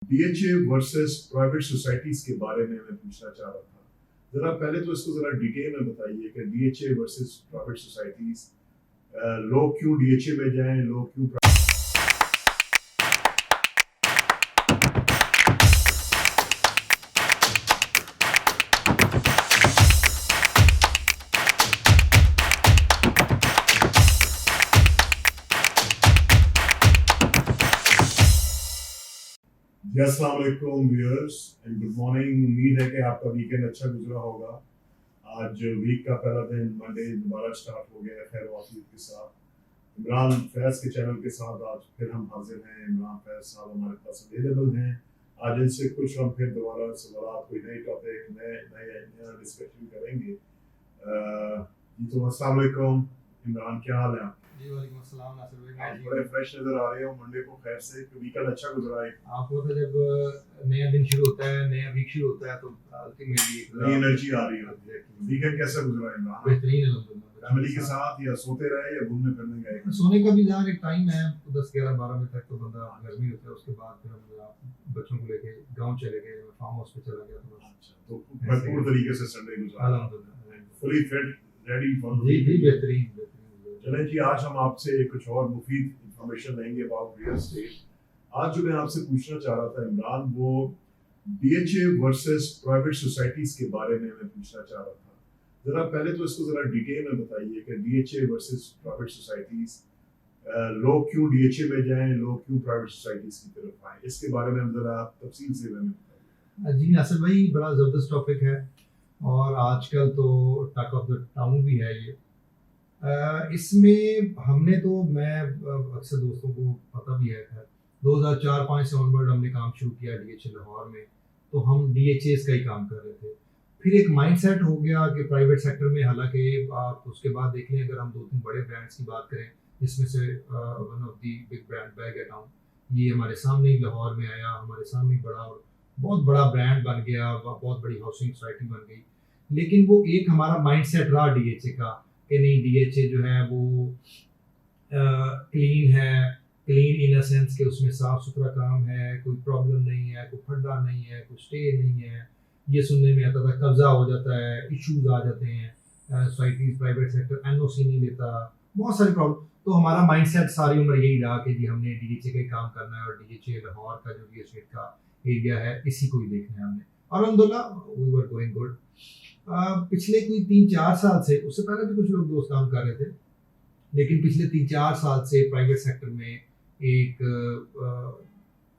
DHA versus private societies के बारे में मैं पूछना चाह रहा था। जरा पहले तो इसको जरा डिटेल में बताइए कि डीएचए वर्सेस प्राइवेट सोसाइटीज, लोग क्यों डीएचए में जाएं, लोग क्यों अस्सलाम वालेकुम व्यूअर्स एंड गुड मॉर्निंग। उम्मीद है कि आपका वीकेंड अच्छा गुजरा होगा। आज वीक का पहला दिन मंडे दोबारा स्टार्ट हो गया खैर वाफियत के साथ। इमरान फैज़ के चैनल के साथ आज फिर हम हाजिर हैं। इमरान फैज़ साहब हमारे पास अवेलेबल हैं। आज इनसे कुछ हम फिर दोबारा सवाल, कोई नई टॉपिक, नया डिस्कशन करेंगे। जी तो अस्सलाम वालेकुम इमरान, क्या हाल है आप? जी वालेकुम अस्सलाम नासिर भाई। आप बड़े फ्रेश नजर आ रहे हो मंडे को। खैर से वीकेंड अच्छा गुजरा है? आपको तो जब नया दिन शुरू होता है, नया वीक शुरू होता है तो अल्टीमेटली नई एनर्जी आ रही है। वीकेंड कैसा गुजरा है इमरान? बेहतरीन अल्हम्दुलिल्लाह। फैमिली के साथ या सोते रहे या घूमने फिरने गए? सोने का भी जहाँ एक टाइम है 10 11 12 बजे तक तो बंदा गर्मी होता है। उसके बाद फिर हम बच्चों को लेके गांव चले गए, फार्म हाउस पे चला गया। तो अच्छा, तो भरपूर तरीके से संडे गुजरा, अल्हम्दुलिल्लाह फुली फिट, रेडी फॉर जी जी बेहतरीन। चलें जी, आज हम आपसे कुछ और मुफीद इंफॉर्मेशन लेंगे अबाउट रियल एस्टेट। आज जो मैं आपसे पूछना चाह रहा था इमरान, वो डीएचए वर्सेस प्राइवेट सोसाइटीज के बारे में मैं पूछना चाह रहा था। जरा पहले तो इसको जरा डिटेल में बताइए कि डीएचए वर्सेस प्राइवेट सोसाइटीज, लोग क्यों डीएचए में जाएं, लोग क्यों प्राइवेट सोसाइटीज की तरफ आए, इसके बारे में जरा तफसील से हमें बताइए। जी नासिर भाई, बड़ा ज़बरदस्त टॉपिक है और आजकल तो टॉक ऑफ द टाउन भी है ये। इसमें हमने तो मैं अक्सर दोस्तों को पता भी है, 2004-5 से ऑनवर्ड हमने काम शुरू किया डीएचए लाहौर में। तो हम डीएचएस का ही काम कर रहे थे। फिर एक माइंडसेट हो गया कि प्राइवेट सेक्टर में, हालांकि आप उसके बाद देख लें, अगर हम 2-3 बड़े ब्रांड्स की बात करें, जिसमें से one of the big brand bag town, ये हमारे सामने ही लाहौर में आया, हमारे सामने बड़ा और बहुत बड़ा ब्रांड बन गया, बहुत बड़ी हाउसिंग सोसाइटी बन गई। लेकिन वो एक हमारा माइंडसेट रहा डीएचए का कि नहीं, डीएचए जो है वो क्लीन है, क्लीन इन अ सेंस कि उसमें साफ सुथरा काम है, कोई प्रॉब्लम नहीं है, कोई फड्डा नहीं है, कोई स्टे नहीं है। ये सुनने में आता था कब्जा हो जाता है, इश्यूज आ जाते हैं, सोसाइटीज प्राइवेट सेक्टर एनओसी नहीं देता, बहुत सारी प्रॉब्लम। तो हमारा माइंडसेट सारी उम्र यही रहा कि जी हमने डीएचए का काम करना है और डीएचए लाहौर का जो रियल एस्टेट का एरिया है इसी को ही देखना है हमने। और अल्हम्दुलिल्लाह वी वर गोइंग गुड। पिछले कोई 3-4 साल से, उससे पहले भी कुछ लोग दोस्त काम कर रहे थे, लेकिन पिछले 3-4 साल से प्राइवेट सेक्टर में एक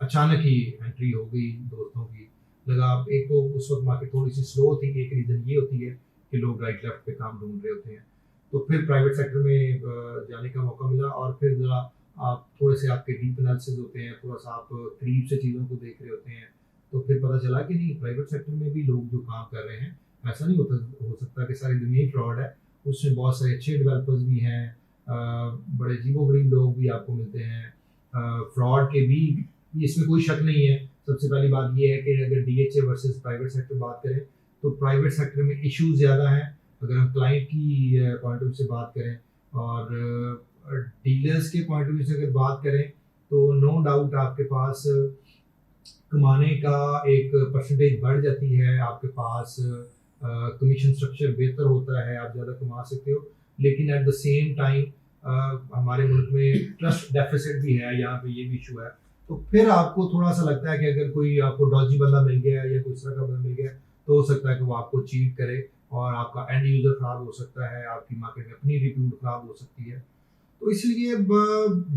अचानक ही एंट्री हो गई दोस्तों की। लगा, एक तो उस वक्त मार्केट थोड़ी सी स्लो थी, एक रीज़न ये होती है कि लोग राइट लेफ्ट पे काम ढूंढ रहे होते हैं। तो फिर प्राइवेट सेक्टर में जाने का मौका मिला और फिर ज़रा आप थोड़े से आपके डीप एनालिसिस होते हैं, थोड़ा सा आप करीब से चीज़ों को देख रहे होते हैं, तो फिर पता चला कि नहीं, प्राइवेट सेक्टर में भी लोग जो काम कर रहे हैं, ऐसा नहीं हो सकता कि सारी दुनिया ही फ्रॉड है। उसमें बहुत सारे अच्छे डेवलपर्स भी हैं, बड़े अजीबोगरीब लोग भी आपको मिलते हैं, फ्रॉड के भी, इसमें कोई शक नहीं है। सबसे पहली बात ये है कि अगर डीएचए वर्सेस प्राइवेट सेक्टर बात करें तो प्राइवेट सेक्टर में इश्यूज ज़्यादा हैं अगर हम क्लाइंट की पॉइंट ऑफ व्यू से बात करें, और डीलर्स के पॉइंट ऑफ व्यू से अगर बात करें तो नो डाउट आपके पास कमाने का एक परसेंटेज बढ़ जाती है, आपके पास कमीशन स्ट्रक्चर बेहतर होता है, आप ज़्यादा कमा सकते हो। लेकिन एट द सेम टाइम हमारे मुल्क में ट्रस्ट डेफिसिट भी है, यहाँ पे ये भी इशू है। तो फिर आपको थोड़ा सा लगता है कि अगर कोई आपको डॉजी बंदा मिल गया या कोई तरह का बंदा मिल गया तो हो सकता है कि वो आपको चीट करे और आपका एंड यूज़र ख़राब हो सकता है, आपकी मार्केट में अपनी रिप्यूट ख़राब हो सकती है। तो इसलिए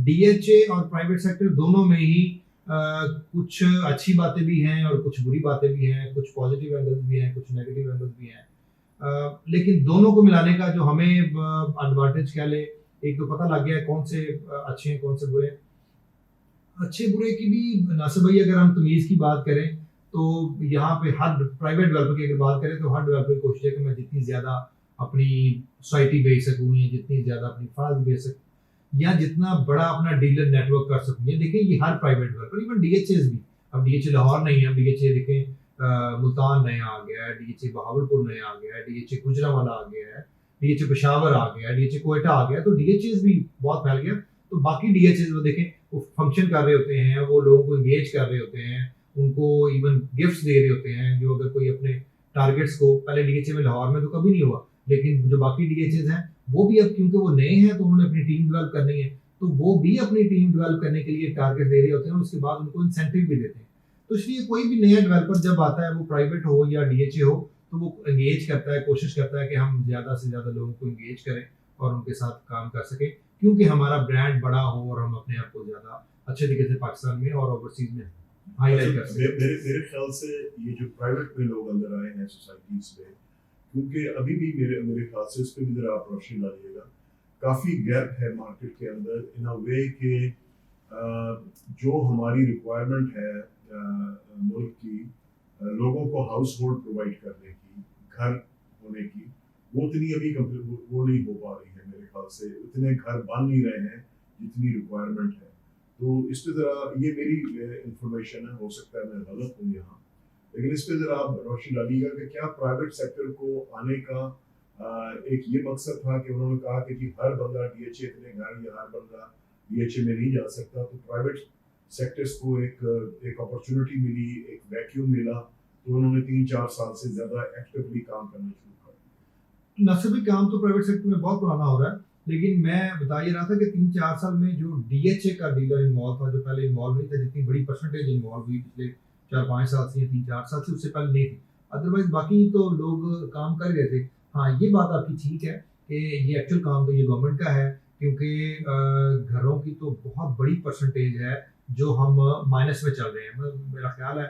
डीएचए और प्राइवेट सेक्टर दोनों में ही कुछ अच्छी बातें भी हैं और कुछ बुरी बातें भी हैं, कुछ पॉजिटिव एंगल्स भी हैं, कुछ नेगेटिव एंगल्स भी हैं। लेकिन दोनों को मिलाने का जो हमें एडवांटेज कह ले, एक तो पता लग गया है कौन से अच्छे हैं कौन से बुरे हैं। अच्छे बुरे की भी नासिर भाई अगर हम तमीज़ की बात करें तो यहाँ पे हर प्राइवेट डेवलपर की अगर बात करें तो हर डेवलपर की कोशिश है कि मैं जितनी ज़्यादा अपनी सोसाइटी बेच सकूँ या जितनी ज़्यादा अपनी फाइल बेच सकूँ या जितना बड़ा अपना डीलर नेटवर्क कर सकूँ। ये देखें, ये हर प्राइवेट डेवलपर, इवन डीएचएस भी, अब डीएचए लाहौर नहीं है, अब डीएचए देखें मुल्तान नया आ गया है, डीएचए बहावलपुर नया आ गया है, डीएचए गुजरांवाला आ गया है, डीएचए पेशावर आ गया है, डीएचए कोयटा आ गया है। तो डीएचएस भी बहुत फैल गया। तो बाकी डीएचएस वो देखें, वो फंक्शन कर रहे होते हैं, वो लोगों को इंगेज कर रहे होते हैं, उनको इवन गिफ्ट्स दे रहे होते हैं। जो अगर कोई अपने टारगेट्स को, पहले डीएचए में लाहौर में तो कभी नहीं हुआ, लेकिन जो बाकी डीएचएज हैं वो भी अब क्योंकि वो नए हैं तो उन्होंने अपनी टीम डेवलप करनी है, तो वो भी अपनी टीम डेवलप करने के लिए टारगेट दे रहे होते हैं और उसके बाद उनको इंसेंटिव भी देते हैं। तो इसलिए कोई भी नया डेवलपर जब आता है, वो प्राइवेट हो या डीएचए हो, तो वो एंगेज करता है, कोशिश करता है कि हम ज़्यादा से ज़्यादा लोगों को एंगेज करें और उनके साथ काम कर सकें, क्योंकि हमारा ब्रांड बड़ा हो और हम अपने आप को ज़्यादा अच्छे तरीके से पाकिस्तान में और ओवरसीज में हाईलाइट कर अच्छा, सकें। मेरे ख्याल से ये जो प्राइवेट में लोग अंदर आए हैं सोसाइटीज में, क्योंकि अभी भी मेरे मेरे ख्याल से इस पे भी जरा आप रोशनी डालिएगा, काफ़ी गैप है मार्केट के अंदर इन अ वे कि जो हमारी रिक्वायरमेंट है मुल्क की, लोगों को हाउस होल्ड प्रोवाइड करने की, घर होने की, वो उतनी अभी वो नहीं हो पा रही है मेरे ख्याल से। उतने घर बन नहीं रहे हैं जितनी रिक्वायरमेंट है। तो इस पे ज़रा, ये मेरी इंफॉर्मेशन है, हो सकता है मैं गलत हूँ यहाँ, लेकिन इस पे ज़रा आप रोशनी डालिएगा कि क्या प्राइवेट सेक्टर को आने का एक ये मकसद था कि उन्होंने कहा कि जी हर बंदा डीएचए इतने घर या हर बंदा डीएचए में नहीं जा सकता, तो प्राइवेट सेक्टर्स को एक अपॉर्चुनिटी मिली, एक वैक्यूम मिला, तो उन्होंने 3-4 साल से ज़्यादा एक्टिवली काम करना शुरू कर नस्बी काम तो प्राइवेट सेक्टर में बहुत पुराना हो रहा है, लेकिन मैं बता ये रहा था कि 3-4 साल में जो डीएचए का डीलर इन्वॉल्व था, जो पहले इन्वॉल्व नहीं था, जितनी बड़ी परसेंटेज इन्वॉल्व हुई पिछले 4-5 साल से या 3-4 साल से, उससे पहले नहीं थी। अदरवाइज बाकी तो लोग काम कर रहे थे। हाँ, ये बात आपकी ठीक है कि ये एक्चुअल काम तो ये गवर्नमेंट का है, क्योंकि घरों की तो बहुत बड़ी परसेंटेज है जो हम माइनस में चल रहे हैं। मेरा ख्याल है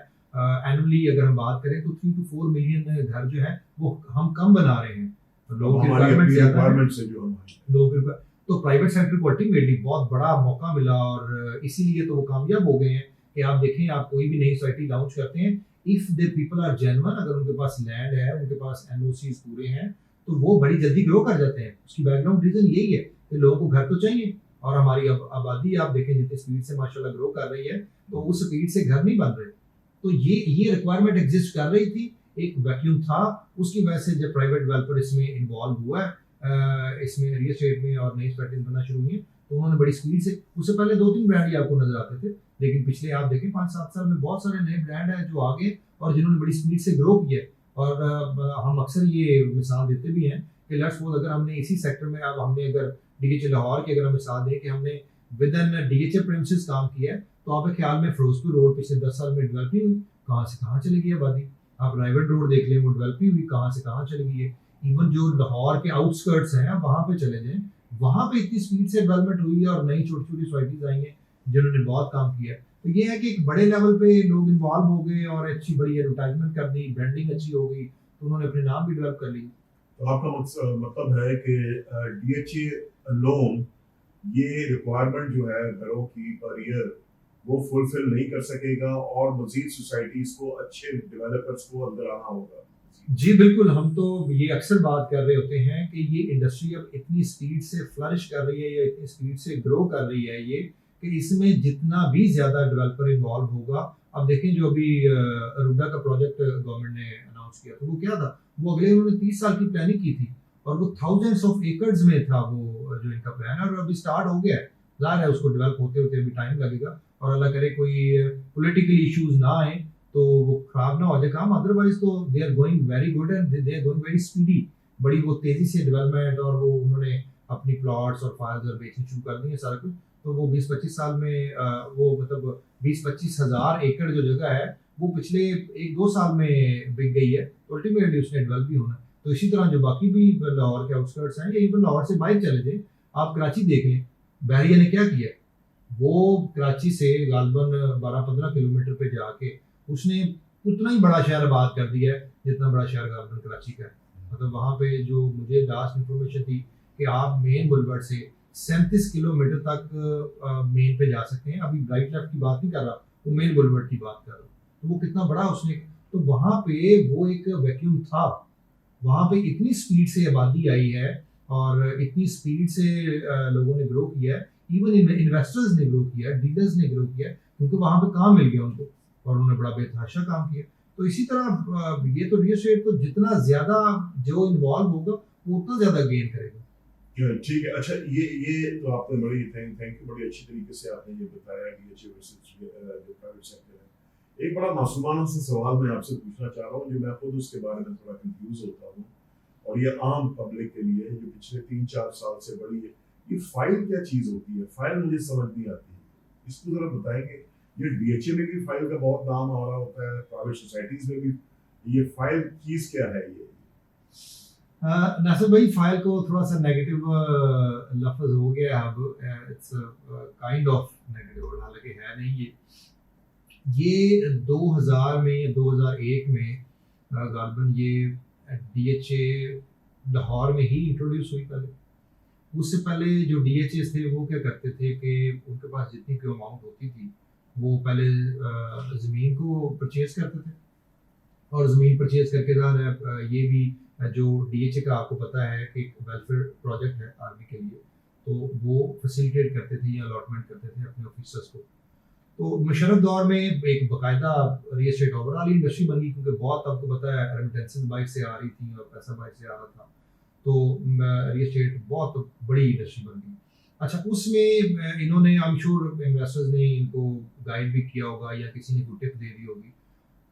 एनुअली अगर हम बात करें तो 3 to 4 मिलियन घर जो है वो हम कम बना रहे हैं। तो लोगों की हमारी रिक्वायरमेंट अपनी ज़्यादा है, रिक्वायरमेंट से जो हमारी लोगों की तो प्राइवेट सेक्टर को अल्टीमेटली बहुत बड़ा मौका मिला और इसीलिए तो वो कामयाब हो गए हैं कि आप देखें, आप कोई भी नई सोसाइटी लॉन्च करते हैं, if the people are genuine, अगर उनके पास लैंड है, उनके पास एनओसीज पूरे हैं, तो वो बड़ी जल्दी ग्रो कर जाते हैं। उसकी बैकग्राउंड रीजन यही है कि लोगों को घर तो चाहिए, और हमारी आबादी आप देखें जितनी स्पीड से माशाल्लाह ग्रो कर रही है, तो उस स्पीड से घर नहीं बन रहे। तो ये रिक्वायरमेंट एग्जिस्ट कर रही थी, एक वैक्यूम था, उसकी वजह से जब प्राइवेट डेवलपर इसमें इन्वॉल्व हुआ है, इसमें रियल एस्टेट में और नई प्रैक्टिस बनना शुरू हुई है, तो उन्होंने बड़ी स्पीड से, उससे पहले 2-3 ब्रांड ही आपको नजर आते थे, लेकिन पिछले आप देखें 5-7 साल में बहुत सारे नए ब्रांड हैं जो आगे और जिन्होंने बड़ी स्पीड से ग्रो किया है। और हम अक्सर ये मिसाल देते भी हैं कि लेट्स सपोज अगर हमने इसी सेक्टर में, अब हमने अगर डीएचए लाहौर की अगर हम मिसाल दें कि हमने विद इन डीएचए प्रेमिसेस काम किया है, तो आपके ख्याल में फिरोजपुर रोड पिछले 10 साल में डेवलप नहीं हुई? कहाँ से कहाँ चली गई आबादी? आप राइवल रोड देख लें, वो डेवलप नहीं हुई, कहाँ से कहाँ चली गई है। इवन जो लाहौर के आउटस्कर्ट्स हैं, आप वहाँ पे चले जाएं, वहाँ पे इतनी स्पीड से डेवलपमेंट हुई है और नई छोटी छोटी सोसाइटीज आई हैं जिन्होंने बहुत काम किया है। तो ये है कि एक बड़े लेवल पे लोग इन्वॉल्व हो गए और अच्छी बड़ी एडवर्टाइजमेंट कर दी, ब्रांडिंग अच्छी हो गई, तो उन्होंने अपने नाम भी डेवलप कर ली। तो आपका मतलब है कि डीएचए लोन ये रिक्वायरमेंट जो है घरों की पर ईयर वो फुलफिल नहीं कर सकेगा और मजीद सोसाइटीज को, अच्छे डेवलपर्स को अंदर आना होगा। जी बिल्कुल, हम तो ये अक्सर बात कर रहे होते हैं कि ये इंडस्ट्री अब इतनी स्पीड से फ्लरिश कर रही है या इतनी स्पीड से ग्रो कर रही है ये, कि इसमें जितना भी ज़्यादा डेवलपर इन्वॉल्व होगा, अब देखें जो अभी अरूडा का प्रोजेक्ट गवर्नमेंट ने अनाउंस किया था, वो क्या था? वो अगले उन्होंने 30 साल की प्लानिंग की थी और वो थाउजेंड्स ऑफ एकर्स में था वो जो इनका प्लान है, और अभी स्टार्ट हो गया है। ज़ाहिर है उसको डेवलप होते होते अभी टाइम लगेगा, और अल्लाह करे कोई पॉलिटिकल इश्यूज ना आए तो वो खराब ना हो जाए काम, अदरवाइज तो they are going very good and they are going very speedy. बड़ी वो तेजी से डेवलपमेंट, और वो उन्होंने अपनी प्लॉट्स और फाइल्स और बेचनी शुरू कर दी है सारा कुछ। तो वो 20-25 साल में वो मतलब 20-25 हज़ार एकड़ जो जगह है वो पिछले 1-2 साल में बिक गई है, तो अल्टीमेटली उसने डेवलप भी होना है। तो इसी तरह जो बाकी भी लाहौर के आउटस्कर्ट्स हैं, या इवन लाहौर से बाइक चले जाए, आप कराची देख लें, बहरिया ने क्या किया, वो कराची से गालबन 12-15 किलोमीटर पे जाके उसने उतना ही बड़ा शहर आबाद कर दिया है जितना बड़ा शहर गालबन कराची का है। मतलब वहाँ पे जो मुझे लास्ट इन्फॉर्मेशन थी कि आप मेन बुलवर्ड से 37 किलोमीटर तक मेन पे जा सकते हैं। अभी राइट लेफ्ट की बात नहीं कर रहा, वो मेन बुलवर्ड की बात कर रहा हूँ। तो वो कितना बड़ा उसने, तो वहाँ पे वो एक वैक्यूम था, वहाँ पे इतनी स्पीड से आबादी आई है और इतनी स्पीड से लोगों ने ग्रो किया है, इवन इन्वेस्टर्स ने ग्रो किया है, डीलर्स ने ग्रो किया है, क्योंकि वहाँ पे काम मिल गया उनको और उन्होंने बड़ा बेतहाशा काम किया। तो इसी तरह ये तो रियल एस्टेट तो जितना ज़्यादा जो इन्वॉल्व होगा वो उतना ज़्यादा गेन करेगा। ठीक है। अच्छा, ये तो आपने बड़ी थैंक यू, बड़ी अच्छी तरीके से आपने ये बताया डीएचए वर्सेस जो प्राइवेट सेक्टर है। एक बड़ा मासूमाना सा सवाल मैं आपसे पूछना चाह रहा हूँ, जो मैं खुद उसके बारे में थोड़ा कंफ्यूज होता हूँ, और ये आम पब्लिक के लिए जो पिछले 3-4 साल से बड़ी है, ये फाइल क्या चीज़ होती है? फाइल मुझे समझ नहीं आती है, इसको ज़रा बताएंगे। ये डीएचए में भी फाइल का बहुत नाम आ रहा होता है, प्राइवेट सोसाइटीज़ में भी, ये फाइल चीज़ क्या है ये? नासिर भाई, फाइल को थोड़ा सा नेगेटिव लफ्ज हो गया अब, इट्स काइंड ऑफ नेगेटिव, हालांकि है नहीं ये 2000 में 2001 में गालबन ये डीएचए लाहौर में ही इंट्रोड्यूस हुई पहले। उससे पहले जो डीएचए थे वो क्या करते थे कि उनके पास जितनी कोई अमाउंट होती थी वो पहले ज़मीन को परचेज करते थे, और ज़मीन परचेज करके ये भी जो डीएचए का आपको पता है कि एक वेलफेयर प्रोजेक्ट है आर्मी के लिए, तो वो फैसिलिटेट करते थे या अलॉटमेंट करते थे अपने ऑफिसर्स को। तो मुशर्रफ दौर में एक बाकायदा रियल एस्टेट ओवरऑल इंडस्ट्री बन गई, क्योंकि बहुत आपको पता है रेमिटेंसेस बाइक से आ रही थी और पैसा बाइक से आ रहा था, तो रियल एस्टेट बहुत बड़ी इंडस्ट्री बन गई। अच्छा, उसमें इन्होंने, आई एम श्योर इन्वेस्टर्स ने इनको गाइड भी किया होगा या किसी ने कोई टिप दे दी होगी,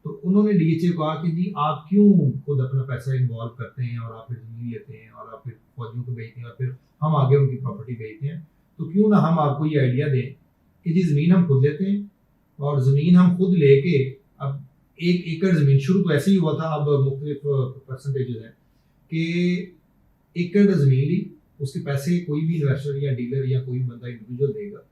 तो उन्होंने डीएचए को कहा कि जी आप क्यों खुद अपना पैसा इन्वॉल्व करते हैं और आप फिर ज़मीन लेते हैं और आप फिर फौजियों को बेचते हैं और फिर हम आगे उनकी प्रॉपर्टी बेचते हैं, तो क्यों ना हम आपको ये आइडिया दें कि जी ज़मीन हम खुद लेते हैं, और ज़मीन हम खुद लेके, अब 1 एकड़ ज़मीन शुरू तो ऐसे ही हुआ था, अब मुख्तलिफ परसेंटेजेस हैं कि एकड़ ज़मीन ली, उसके पैसे कोई भी इन्वेस्टर या डीलर या कोई बंदा इंडिविजुअल देगा,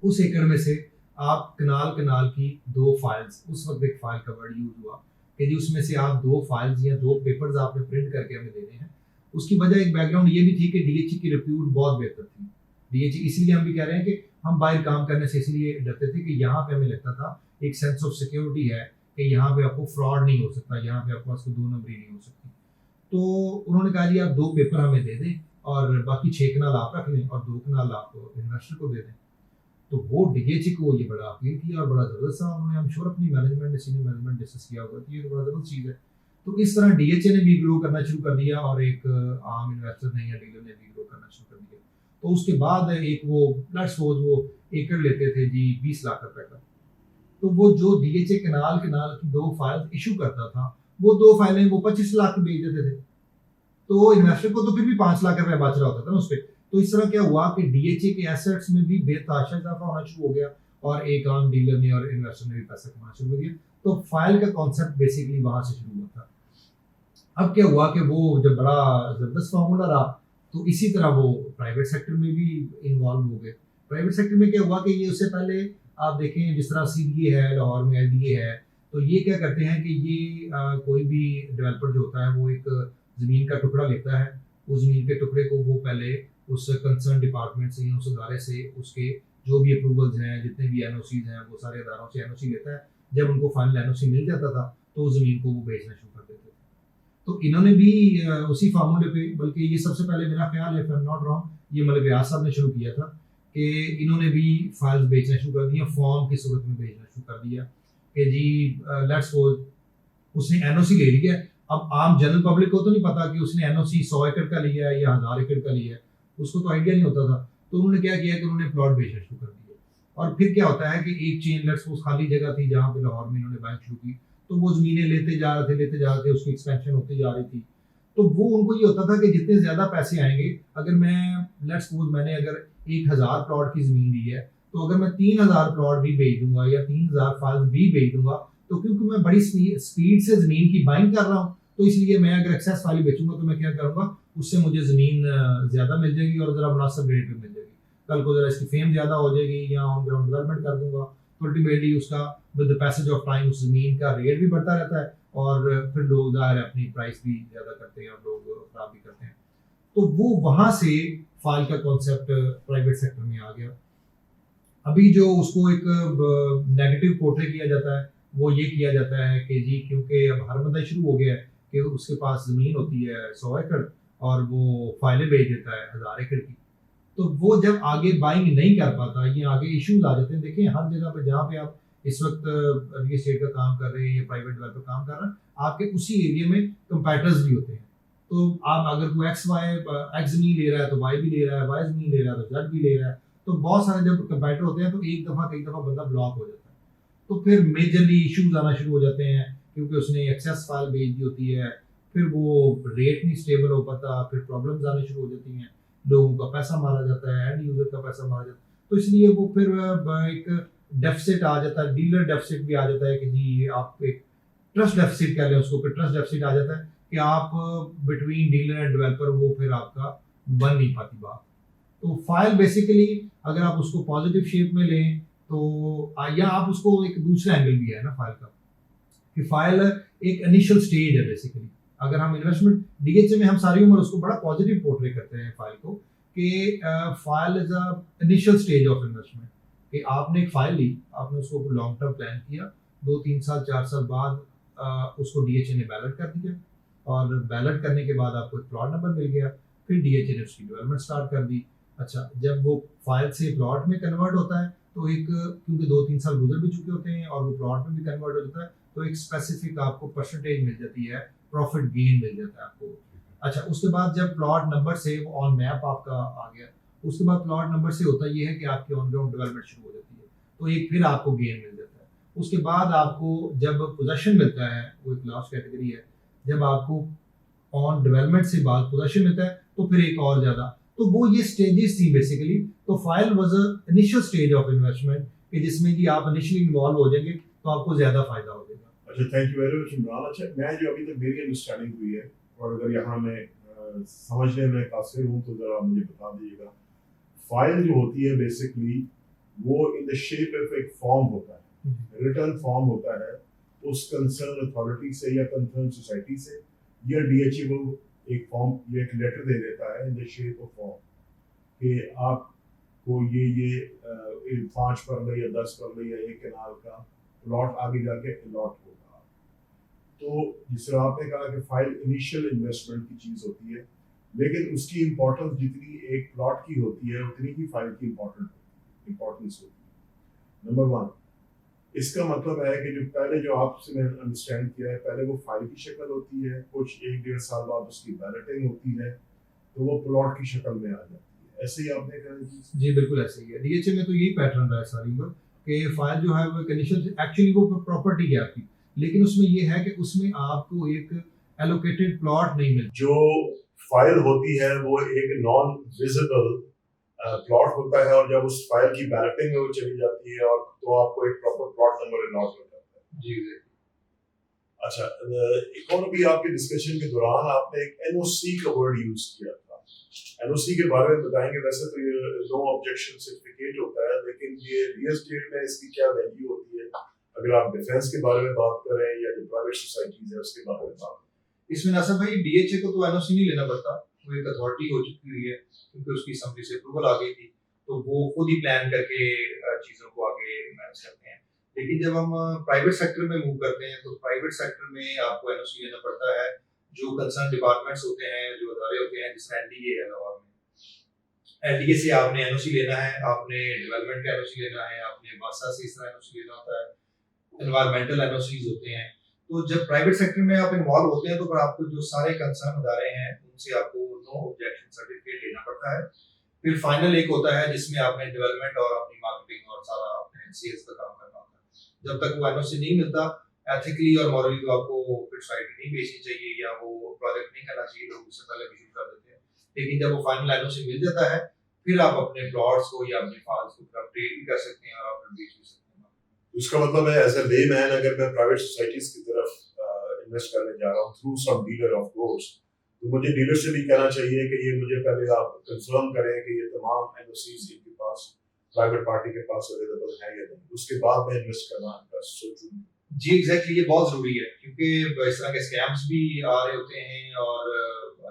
उस एकड़ में से आप कनाल की 2 फाइल्स, उस वक्त एक फाइल का वर्ड यूज हुआ कि जी उसमें से आप 2 फाइल्स या 2 पेपर्स आपने प्रिंट करके हमें देने हैं। उसकी वजह, एक बैकग्राउंड ये भी थी कि डीएचए की रिप्यूट बहुत बेहतर थी। डीएचए इसीलिए हम भी कह रहे हैं कि हम बाहर काम करने से इसलिए डरते थे कि यहाँ पे हमें लगता था एक सेंस ऑफ सिक्योरिटी है कि यहाँ पे आपको फ्रॉड नहीं हो सकता, यहाँ पे आपको 2 नंबरी नहीं हो सकती। तो उन्होंने कहा जी आप 2 पेपर हमें दे दें और बाकी 6 कनाल आप रख लें और 2 कनाल आप इन्वेस्टर को दे दें। तो वो डीएचए को ये बड़ा अपील किया और बड़ा ज़बरदस्त था। उन्होंने, हम श्योर अपनी मैनेजमेंट ने, सीनियर मैनेजमेंट डिस्कस किया होगा कि ये तो बड़ा ज़बरदस्त चीज़ है। तो इस तरह डीएचए ने भी ग्रो करना शुरू कर दिया और एक आम इन्वेस्टर ने या डीलर ने भी ग्रो करना शुरू कर दिया। तो उसके बाद एक वो लेट्स सपोज वो एकड़ लेते थे जी 20 लाख रुपए का, तो वो जो डीएचए कनाल की 2 फाइल इशू करता था, वो 2 फाइलें वो 25 लाख में बेच देते थे, तो इन्वेस्टर को तो फिर भी 5 लाख रुपए बच रहा होता था ना उस पे। तो इस तरह क्या हुआ कि डीएचए के एसेट्स में भी बेतहाशा इजाफा होना शुरू हो गया और एक आम डीलर ने और इन्वेस्टर ने भी पैसा कमाना शुरू कर दिया। तो फाइल का कॉन्सेप्ट बेसिकली वहां से शुरू हुआ था। अब क्या हुआ कि वो जब बड़ा जबरदस्त फॉर्मूला रहा, तो इसी तरह वो प्राइवेट सेक्टर में भी इन्वॉल्व हो गए। प्राइवेट सेक्टर में क्या हुआ कि ये उससे पहले आप देखें, जिस तरह सीडीए है लाहौर में, एलडीए है, तो ये क्या करते हैं कि ये कोई भी डेवलपर जो होता है वो एक ज़मीन का टुकड़ा लेता है, उस ज़मीन के टुकड़े को वो पहले उस कंसर्न डिपार्टमेंट से या उस अदारे से उसके जो भी अप्रूवल्स हैं, जितने भी एनओसीज हैं, वो सारे अदारों से एनओसी लेता है। जब उनको फाइनल एनओसी मिल जाता था तो उस ज़मीन को वो बेचना शुरू कर देते थे। तो इन्होंने भी उसी फार्मूले पे, बल्कि ये सबसे पहले मेरा ख्याल है, if I am not wrong, ये मलिक रियाज साहब ने शुरू किया था कि इन्होंने भी फाइल्स बेचना शुरू कर दिया, फॉर्म की सूरत में बेचना शुरू कर दिया कि जी लेट्स सपोज उसने एनओसी ले लिया। अब आम जनरल पब्लिक को तो नहीं पता कि उसने एनओसी 100 एकड़ का लिया है या 1000 एकड़ का लिया है, उसको तो आइडिया नहीं होता था। तो उन्होंने क्या किया कि उन्होंने प्लॉट बेचना शुरू कर दिया। और फिर क्या होता है कि एक चेन लेट्स सपोज खाली जगह थी जहाँ पे लाहौर में इन्होंने बैंक शुरू की, तो वो ज़मीनें लेते जा रहे थे, उसकी एक्सपेंशन होती जा रही थी। तो वो उनको ये होता था कि जितने ज़्यादा पैसे आएंगे, अगर मैं लेट्स सपोज मैंने अगर 1000 प्लॉट की ज़मीन ली है, तो अगर मैं 3000 प्लॉट भी बेच दूंगा या 3000 फाइल्स भी बेच दूंगा, तो क्योंकि मैं बड़ी स्पीड से ज़मीन की बाइंग कर रहा हूँ, तो इसलिए मैं अगर एक्सेस फाइल बेचूंगा तो मैं क्या करूँगा, उससे मुझे ज़मीन ज़्यादा मिल जाएगी और ज़रा मुनासिब रेट पे मिल जाएगी। कल को ज़रा इसकी फेम ज़्यादा हो जाएगी या ऑन ग्राउंड डेवलपमेंट कर दूंगा, तो अल्टीमेटली उसका with the passage of time उस ज़मीन का रेट भी बढ़ता रहता है और फिर लोग ज़ाहिर अपनी प्राइस भी ज़्यादा करते हैं और लोग खराब भी करते हैं। तो वो वहाँ से फाइल का कॉन्सेप्ट प्राइवेट सेक्टर में आ गया। अभी जो उसको एक नेगेटिव पोर्ट्रे किया जाता है, वो ये किया जाता है कि जी क्योंकि अब हर बंदा शुरू हो गया है कि उसके पास ज़मीन होती है 100 एकड़ और वो फाइलें बेच देता है 1000 एकड़ की, तो वो जब आगे बाइंग नहीं कर पाता, ये आगे इश्यूज आ जाते हैं। देखिए हर जगह पे जहाँ पे आप इस वक्त रियल एस्टेट का काम कर रहे हैं या प्राइवेट डेवलपर काम कर रहे हैं, आपके उसी एरिया में कंपैटर्स भी होते हैं। तो आप अगर कोई एक्स ज़मीन ले रहा है तो वाई भी ले रहा है, वाई ज़मीन ले रहा है तो जेड भी ले रहा है, तो बहुत सारे जब कंपैटर होते हैं तो एक दफ़ा कई दफ़ा बंदा ब्लॉक हो जाता है। तो फिर मेजरली इश्यूज आना शुरू हो जाते हैं, क्योंकि उसने एक्सेस फाइल भेज दी होती है, फिर वो रेट नहीं स्टेबल हो पाता, फिर प्रॉब्लम्स आनी शुरू हो जाती हैं, लोगों का पैसा मारा जाता है, एंड यूजर का पैसा मारा जाता है। तो इसलिए वो फिर एक डेफिसिट आ जाता है, डीलर डेफिसिट भी आ जाता है कि जी आप एक ट्रस्ट डेफिसिट कह लें उसको, फिर ट्रस्ट डेफिसिट आ जाता है कि आप बिटवीन डीलर एंड डेवलपर वो फिर आपका बन नहीं पाती बात। तो फाइल बेसिकली अगर आप उसको पॉजिटिव शेप में लें तो या आप उसको एक दूसरा एंगल भी है ना फाइल का, कि फाइल एक इनिशियल स्टेज है बेसिकली। अगर हम इन्वेस्टमेंट डीएचए में हम सारी उम्र उसको बड़ा पॉजिटिव पोर्ट्रे करते हैं फाइल को, कि file is a initial stage of investment, कि आपने एक फाइल ली, आपने उसको लॉन्ग टर्म प्लान किया, 2 3 साल 4 साल बाद उसको डीएचए ने बैलेट कर दिया, और बैलेट करने के बाद आपको एक प्लॉट नंबर मिल गया, फिर डीएचए ने उसकी डेवलपमेंट स्टार्ट कर दी। अच्छा, जब वो फाइल से प्लॉट में कन्वर्ट होता है तो एक, क्योंकि 2 3 साल गुजर भी चुके होते हैं और वो प्लॉट में भी कन्वर्ट हो जाता है, तो एक स्पेसिफिक आपको परसेंटेज मिल जाती है, प्रॉफिट गेन मिल जाता है आपको। अच्छा, उसके बाद जब प्लॉट नंबर से ऑन मैप आपका आ गया, उसके बाद प्लॉट नंबर से होता ये है कि आपकी ऑन ग्राउंड डेवलपमेंट शुरू हो जाती है, तो एक फिर आपको गेन मिल जाता है। उसके बाद आपको जब पोजेशन मिलता है, वो एक लास्ट कैटेगरी है, जब आपको ऑन डेवलपमेंट से बाद पोजेशन मिलता है तो फिर एक और ज्यादा। तो वो ये स्टेजेस थी बेसिकली। तो file was a initial stage of investment, कि जिसमें कि आप इनिशियली इन्वॉल्व हो जाएंगे तो आपको ज्यादा फायदा हो जाएगा। अच्छा, thank you very much Imran. अच्छा, मैं जो अभी तक मेरी अंडरस्टैंडिंग हुई है, और अगर यहाँ मैं समझने में कासिर हूँ तो ज़रा मुझे बता दीजिएगा। फाइल जो होती है बेसिकली वो इन द शेप ऑफ एक फॉर्म होता है, रिटर्न फॉर्म होता है उस कंसर्न अथॉरिटी से या कंसर्न सोसाइटी से, या डीएचए को एक फॉर्म, ये एक लेटर दे देता है in the shape of form कि आपको ये 5 परले या 10 परले या 1 कनाल का प्लॉट आगे जाके अलॉट होगा। तो जिस तरह आपने कहा कि फाइल इनिशियल इन्वेस्टमेंट की चीज़ होती है, लेकिन उसकी इम्पोर्टेंस जितनी एक प्लॉट की होती है उतनी ही फाइल की इम्पोर्टेंस होती है। नंबर 1, इसका मतलब है कि जो आपसे मैंने अंडरस्टैंड किया है, पहले वो फाइल की शक्ल होती है, कुछ 1 1.5 साल बाद उसकी बैलेटिंग होती है, तो वो प्लॉट की शक्ल में आ जाती है। ऐसे ही आपने कहा जी बिल्कुल ऐसे ही है। डीएचए में तो यही पैटर्न रहा है सारी उम्र, कि फाइल जो है वो कंडीशन एक्चुअली वो प्रॉपर्टी है आपकी, लेकिन उसमें ये है कि उसमें आपको एक एलोकेटेड प्लॉट नहीं मिलता। जो फाइल होती है वो एक नॉन विजिबल प्लॉट होता है, और जब उस फाइल की बैलेटिंग में वो चली जाती है और तो आपको एक प्रॉपर प्लॉट नंबर अलॉट हो जाता है। जी। अच्छा, एक और भी आपके डिस्कशन के दौरान आपने एक एनओसी का वर्ड यूज किया था। एनओसी के बारे में बताएंगे। वैसे तो ये नो ऑब्जेक्शन सर्टिफिकेट होता है, लेकिन ये रियल एस्टेट में इसकी क्या वैल्यू होती है? अगर आप डिफेंस के बारे में बात करें या जो प्राइवेट सोसाइटीज है उसके बारे में बात करें। इसमें नासिर भाई डीएचए को तो एनओसी नहीं लेना पड़ता, वो एक अथॉरिटी हो चुकी हुई है, क्योंकि उसकी असम्बली से अप्रूवल आ गई थी, तो वो खुद ही प्लान करके चीज़ों को आगे मैनेज करते हैं। लेकिन जब हम प्राइवेट सेक्टर में मूव करते हैं तो प्राइवेट सेक्टर में आपको एनओसी लेना पड़ता है। जो कंसर्न डिपार्टमेंट्स होते हैं, जो अदारे होते हैं, जिसमें एनडीए है लाहौर में, एनडीए से आपने एनओसी लेना है, आपने डेवलपमेंट का एनओसी लेना है, आपने वासा से इस तरह एनओसी लेना होता है, एनवायरमेंटल एनओसीज होते हैं। तो जब प्राइवेट सेक्टर में आप इन्वॉल्व होते हैं तो फिर आपको जो सारे कंसर्न अदारे हैं उनसे आपको नो ऑब्जेक्शन सर्टिफिकेट लेना पड़ता है। फिर फाइनल एक होता है जिसमें आपने डेवलपमेंट और अपनी मार्केटिंग और सारा अपने सेल्स का काम करना होता है। जब तक वो एनओसी नहीं मिलता, एथिकली और मॉरली तो आपको फिर साइट नहीं बेचनी चाहिए या वो प्रोजेक्ट नहीं करना चाहिए, लोग उससे पहले भी शुरू कर देते हैं। लेकिन जब वो फाइनल एनओसी मिल जाता है, फिर आप अपने प्लॉट्स को या अपनी फाइल्स को अपडेट भी कर सकते हैं और आप बेच भी सकते हैं। उसका मतलब है एज ए लेमैन, अगर मैं प्राइवेट सोसाइटीज की तरफ इन्वेस्ट करने जा रहा हूँ through some dealer of course, तो मुझे डीलर से भी कहना चाहिए कि ये मुझे पहले आप कंफर्म करें कि ये तमाम एनओसीज इनके पास प्राइवेट पार्टी के पास अवेलेबल है या नहीं, उसके बाद मैं इन्वेस्ट करना सोचूं। जी एग्जैक्टली, ये बहुत जरूरी है, क्योंकि इस तरह के स्कैम्स भी आ रहे होते हैं, और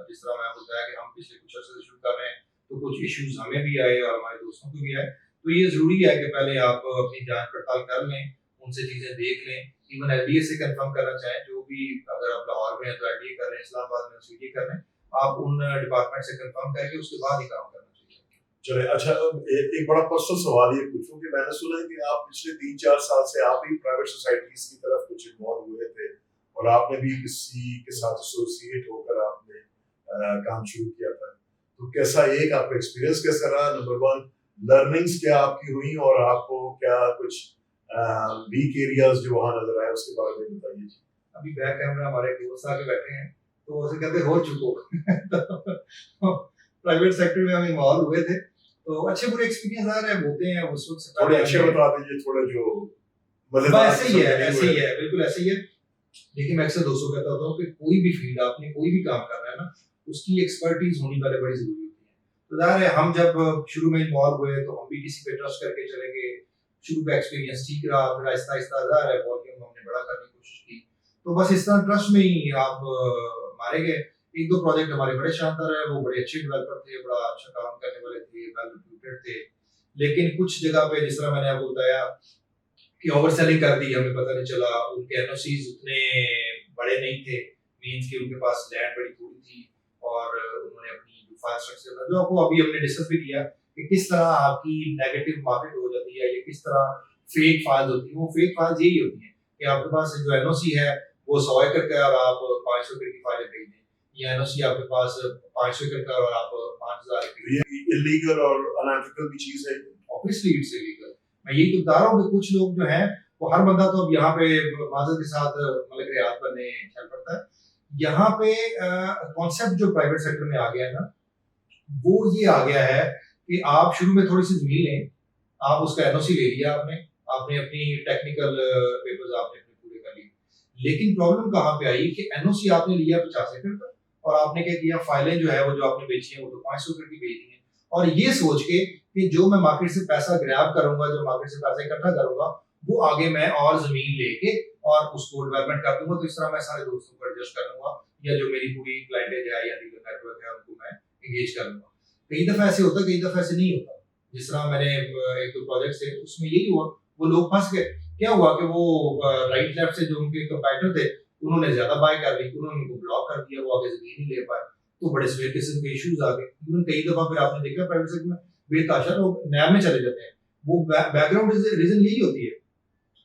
जिस तरह मैं बताया कि हम पिछले कुछ अर्से से शुरू कर रहे हैं तो कुछ इश्यूज हमें भी आए और हमारे दोस्तों को भी आए। तो ये जरूरी है कि पहले आप अपनी जांच पड़ताल कर लें, उनसे चीजें देख लें, इवन एलडीए से कंफर्म करना चाहें, जो भी अगर आप लाहौर में है तो एलडीए कर लें, इस्लामाबाद में सीडीए कर लें, आप उन डिपार्टमेंट से कंफर्म करके उसके बाद ही काम करना चाहिए। चले, अच्छा, एक बड़ा पर्सनल सवाल ये पूछूं कि मैंने सुना है कि आप पिछले 3 4 साल से आप ही प्राइवेट सोसाइटीज की तरफ कुछ इन्वॉल्व हुए थे, और आपने भी किसी के साथ एसोसिएट होकर आपने काम शुरू किया था। तो कैसा एक आपका एक्सपीरियंस कैसा रहा? नंबर 1, लर्निंग्स क्या आपकी हुई, और आपको क्या कुछ वीक एरियाज जो वहाँ नजर आए उसके बारे में बताइए जी। अभी बैक कैमरा हमारे दोस्त आके बैठे हैं, तो उसे कहते हो चुको तो प्राइवेट सेक्टर में हम इन्वॉल्व हुए थे, तो अच्छे बुरे एक्सपीरियंस आ रहे हैं, होते हैं उस वक्त से थोड़े अच्छे बता दीजिए, थोड़े जो मजेदार ऐसे ही है, ऐसे ही है, बिल्कुल ऐसे ही है। देखिए मैं अक्सर दोस्तों को कहता होता हूँ कि कोई भी फील्ड आपने कोई भी काम कर रहा है ना, उसकी एक्सपर्टीज होनी पहले बड़ी जरूरी होती है। तो जाहिर है हम जब शुरू में इन्वॉल्व हुए तो हम भी किसी पे ट्रस्ट करके चले गए, शुरू का एक्सपीरियंस ठीक रहा, फिर आहिस्ता आहिस्ता जाहिर है वॉल्यूम हमने बड़ा करने की कोशिश की। तो बस इस तरह ट्रस्ट में ही आप मारे गए। एक दो प्रोजेक्ट हमारे बड़े शानदार है, वो बड़े अच्छे डेवलपर थे, बड़ा अच्छा काम करने वाले थे, वेल रिप्यूटेड थे। लेकिन कुछ जगह पे जिस तरह मैंने आपको बताया कि ओवर सेलिंग कर दी, हमें पता नहीं चला, उनके एनओसीज उतने बड़े नहीं थे, मींस कि उनके पास लैंड बड़ी थोड़ी थी, और उन्होंने अपनी फायर स्ट्रक्चर जो आपको अभी हमने डिस्कस भी किया कि किस तरह आपकी नेगेटिव मार्केट हो जाती है या किस तरह फेक फाइल्स होती है। वो फेक फाइल्स यही होती हैं कि आपके पास जो एनओसी है वो 100 एकड़ का और आप 500 एकड़ की फाइलें भेज दें, या एनओसी आपके पास 500 एकड़ का और आप 5000 एकड़। ये इलीगल और अनएथिकल भी चीज है। Obviously it's illegal. मैं यही तो बता रहा हूँ कि कुछ लोग जो हैं वो हर बंदा तो अब यहाँ पे माजर के साथ मलिक रियाद बनने चल पड़ता है। यहाँ पे कॉन्सेप्ट जो प्राइवेट सेक्टर में आ गया है ना, वो ये आ गया है कि आप शुरू में थोड़ी सी जमीन लें, आप उसका एनओसी ले लिया आपने, आपने अपनी टेक्निकल पेपर्स आपने अपने पूरे कर लिए, लेकिन प्रॉब्लम कहाँ पे आई कि एनओसी आपने लिया 50 एकड़ का और आपने क्या किया, फाइलें जो है वो जो आपने बेची है वो तो 500 एकड़ की बेची है, और ये सोच के कि जो मैं मार्केट से पैसा ग्रैब करूंगा, जो मार्केट से पैसा इकट्ठा करूंगा, वो आगे मैं और जमीन लेके और उसको डेवलपमेंट कर दूंगा, तो इस तरह मैं सारे दोस्तों को एडजस्ट कर लूंगा, या जो मेरी पूरी क्लाइंटेज है या डीलर नेटवर्क है उनको मैं एंगेज कर लूंगा। कई दफा ऐसे होता है, कई दफा ऐसे नहीं होता। जिस तरह मैंने एक दो प्रोजेक्ट थे उसमें यही हुआ, वो लोग फंस गए। क्या हुआ कि वो राइट लेफ्ट से जो उनके कंपैटर थे उन्होंने ज्यादा बाय कर ली, उन्होंने उनको ब्लॉक कर दिया, वो आगे जमीन नहीं ले पाए, तो बड़े सवेर किस्म के इश्यूज आ गए। इवन कई दफा फिर आपने देखा प्राइवेट सेक्टर में बेताशा लोग नैब में चले जाते हैं। वो बैकग्राउंड रीजन यही होती है,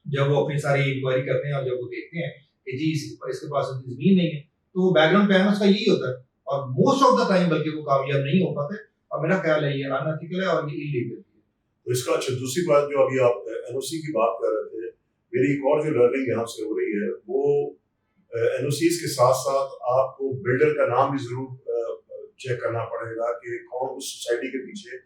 जब वो अपनी सारी इंक्वायरी करते हैं और जब वो देखते हैं कि जी इसके पास इतनी जमीन नहीं है, तो बैकग्राउंड प्लान उसका यही होता है, और मोस्ट ऑफ द टाइम बल्कि वो कामयाब नहीं हो पाते। और मेरा ख्याल है ये अनएथिकल है और ये इलीगल है। तो इसका अच्छा, दूसरी बात जो अभी आप एनओसी की बात कर रहे थे, मेरी एक और जो लर्निंग यहाँ से हो रही है वो एनओसीज के साथ साथ आपको बिल्डर का नाम भी जरूर चेक करना पड़ेगा कि कौन उस सोसाइटी के पीछे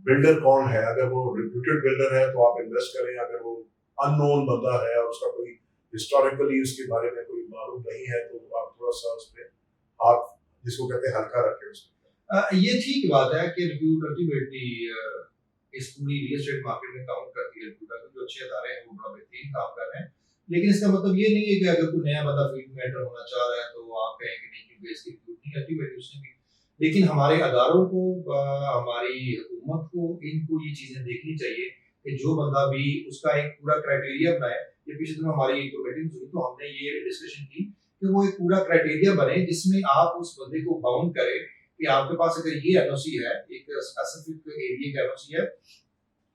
बिल्डर कौन है। अगर वो रिप्यूटेड बिल्डर है तो आप इन्वेस्ट करें, अगर वो अननोन बंदा है और उसका कोई हिस्टोरिकली उसके बारे में कोई मालूम नहीं है तो आप थोड़ा सा उस पर हाथ, जिसको कहते हैं, हल्का रखें उसमें। ये ठीक बात है कि रिव्यूट अल्टीमेटली इस पूरी रियल एस्टेट मार्केट में काउंट करती है। रिव्यूट जो अच्छे अदारे हैं वो बड़ा बेहतरीन काम कर रहे हैं, लेकिन इसका मतलब ये नहीं है कि अगर कोई नया बंदा फील्ड में एंटर होना चाह रहा है तो आप कहेंगे नहीं क्योंकि इसकी रिव्यूट नहीं, अल्टीमेटली उसने भी। लेकिन हमारे अदारों को, हमारी हुकूमत को, इनको ये चीजें देखनी चाहिए कि जो बंदा भी उसका एक पूरा क्राइटेरिया बनाए। ये पिछले दिनों हमारी एक मीटिंग हुई तो हमने ये डिस्कशन की कि वो एक पूरा क्राइटेरिया बने जिसमें आप उस बंदे को बाउंड करें कि आपके पास अगर ये एनओसी है, एक स्पेसिफिक एरिया का एनओसी है,